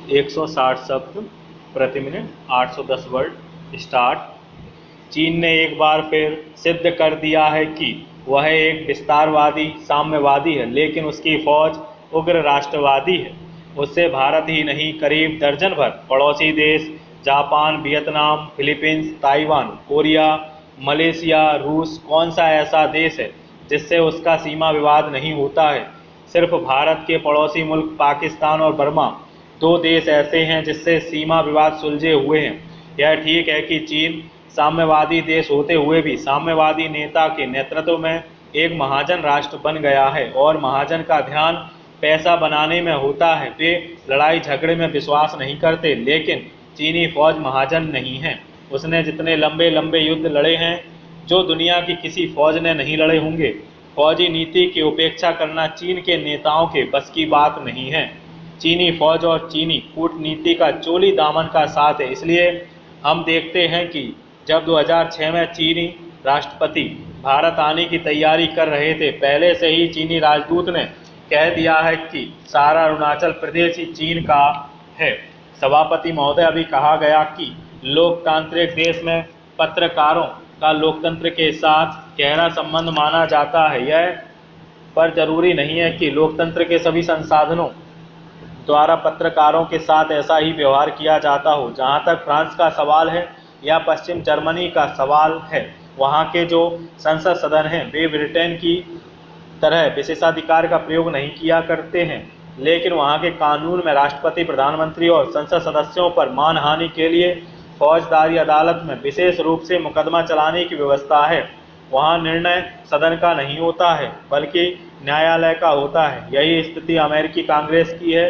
160 शब्द प्रति minute, 810 word. Start. चीन ने एक बार फिर सिद्ध कर दिया है कि वह एक विस्तारवादी साम्यवादी है, लेकिन उसकी फौज उग्र राष्ट्रवादी है। उससे भारत ही नहीं, करीब दर्जन भर पड़ोसी देश Japan, Vietnam, Philippines, Taiwan, Korea, Malaysia, रूस, कौन सा ऐसा देश है जिससे उसका सीमा विवाद नहीं होता है? सिर्फ भारत के पड़ोसी मुल्क पाकिस्तान और बर्मा, दो देश ऐसे हैं जिससे सीमा विवाद सुलझे हुए हैं। यह ठीक है कि चीन साम्यवादी देश होते हुए भी साम्यवादी नेता के नेतृत्व में एक महाजन राष्ट्र बन गया है, और महाजन का ध्यान पैसा बनाने में होता है। वे लड़ाई झगड़े में विश्वास नहीं करते, लेकिन चीनी फौज महाजन नहीं है। उसने जितने लंबे लंबे युद्ध लड़े हैं जो दुनिया की किसी फौज ने नहीं लड़े होंगे। फौजी नीति की उपेक्षा करना चीन के नेताओं के बस की बात नहीं है। चीनी फौज और चीनी कूटनीति का चोली दामन का साथ है। इसलिए हम देखते हैं कि जब 2006 में चीनी राष्ट्रपति भारत आने की तैयारी कर रहे थे, पहले से ही चीनी राजदूत ने कह दिया है कि सारा अरुणाचल प्रदेश ही चीन का है। सभापति महोदय, अभी कहा गया कि लोकतांत्रिक देश में पत्रकारों का लोकतंत्र के साथ गहरा संबंध माना जाता है। यह पर जरूरी नहीं है कि लोकतंत्र के सभी संसाधनों द्वारा पत्रकारों के साथ ऐसा ही व्यवहार किया जाता हो। जहां तक फ्रांस का सवाल है या पश्चिम जर्मनी का सवाल है, वहां के जो संसद सदन हैं वे ब्रिटेन की तरह विशेषाधिकार का प्रयोग नहीं किया करते हैं, लेकिन वहां के कानून में राष्ट्रपति, प्रधानमंत्री और संसद सदस्यों पर मानहानि के लिए फौजदारी अदालत में विशेष रूप से मुकदमा चलाने की व्यवस्था है। वहां निर्णय सदन का नहीं होता है बल्कि न्यायालय का होता है। यही स्थिति अमेरिकी कांग्रेस की है।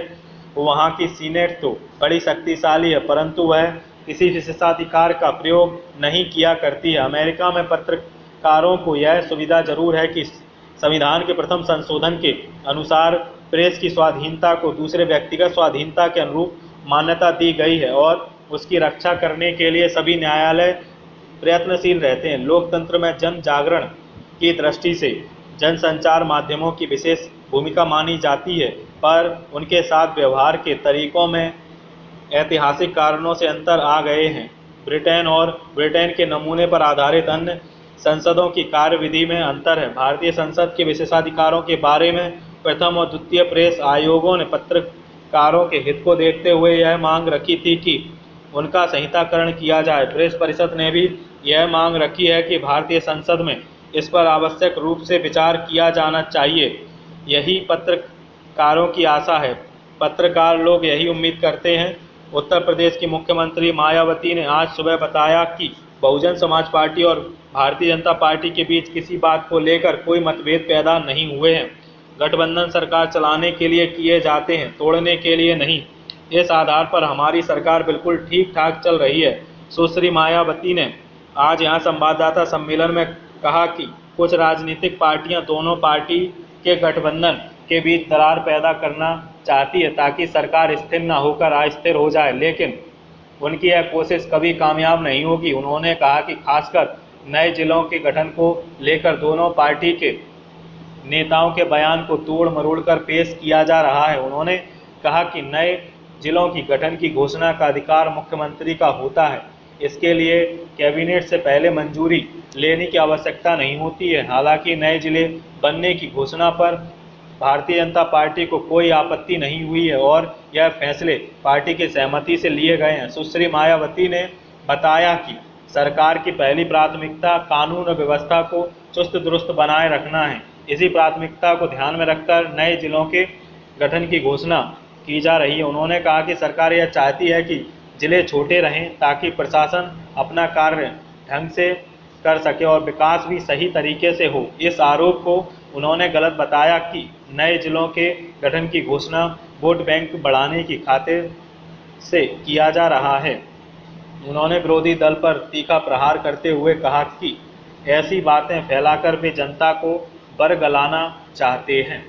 वहां की सीनेट तो बड़ी शक्तिशाली है, परंतु वह किसी विशेषाधिकार का प्रयोग नहीं किया करती है। अमेरिका में पत्रकारों को यह सुविधा जरूर है कि संविधान के प्रथम संशोधन के अनुसार प्रेस की स्वाधीनता को दूसरे व्यक्तिगत स्वाधीनता के अनुरूप मान्यता दी गई है, और उसकी रक्षा करने के लिए सभी न्यायालय प्रयत्नशील रहते हैं। लोकतंत्र में जन जागरण की दृष्टि से जनसंचार माध्यमों की विशेष भूमिका मानी जाती है, पर उनके साथ व्यवहार के तरीकों में ऐतिहासिक कारणों से अंतर आ गए हैं। ब्रिटेन और ब्रिटेन के नमूने पर आधारित अन्य संसदों की कार्यविधि में अंतर है। भारतीय संसद के विशेषाधिकारों के बारे में प्रथम और द्वितीय प्रेस आयोगों ने पत्रकारों के हित को देखते हुए यह मांग रखी थी कि उनका संहिताकरण किया जाए। प्रेस परिषद ने भी यह मांग रखी है कि भारतीय संसद में इस पर आवश्यक रूप से विचार किया जाना चाहिए। यही पत्रकारों की आशा है। पत्रकार लोग यही उम्मीद करते हैं। उत्तर प्रदेश की मुख्यमंत्री मायावती ने आज सुबह बताया कि बहुजन समाज पार्टी और भारतीय जनता पार्टी के बीच किसी बात को लेकर कोई मतभेद पैदा नहीं हुए हैं। गठबंधन सरकार चलाने के लिए किए जाते हैं, तोड़ने के लिए नहीं। इस आधार पर हमारी सरकार बिल्कुल ठीक ठाक चल रही है। सुश्री मायावती ने आज यहाँ संवाददाता सम्मेलन में कहा कि कुछ राजनीतिक पार्टियां दोनों पार्टी के गठबंधन के बीच दरार पैदा करना चाहती है ताकि सरकार स्थिर न होकर अस्थिर हो जाए, लेकिन उनकी यह कोशिश कभी कामयाब नहीं होगी। उन्होंने कहा कि खासकर नए जिलों के गठन को लेकर दोनों पार्टी के नेताओं के बयान को तोड़ मरोड़ कर पेश किया जा रहा है। उन्होंने कहा कि नए जिलों की गठन की घोषणा का अधिकार मुख्यमंत्री का होता है। इसके लिए कैबिनेट से पहले मंजूरी लेने की आवश्यकता नहीं होती है। हालांकि नए जिले बनने की घोषणा पर भारतीय जनता पार्टी को कोई आपत्ति नहीं हुई है और यह फैसले पार्टी की सहमति से लिए गए हैं। सुश्री मायावती ने बताया कि सरकार की पहली प्राथमिकता कानून और व्यवस्था को चुस्त दुरुस्त बनाए रखना है। इसी प्राथमिकता को ध्यान में रखकर नए जिलों के गठन की घोषणा की जा रही है। उन्होंने कहा कि सरकार यह चाहती है कि जिले छोटे रहें ताकि प्रशासन अपना कार्य ढंग से कर सके और विकास भी सही तरीके से हो। इस आरोप को उन्होंने गलत बताया कि नए जिलों के गठन की घोषणा वोट बैंक बढ़ाने की खातिर से किया जा रहा है। उन्होंने विरोधी दल पर तीखा प्रहार करते हुए कहा कि ऐसी बातें फैलाकर वे जनता को बरगलाना चाहते हैं।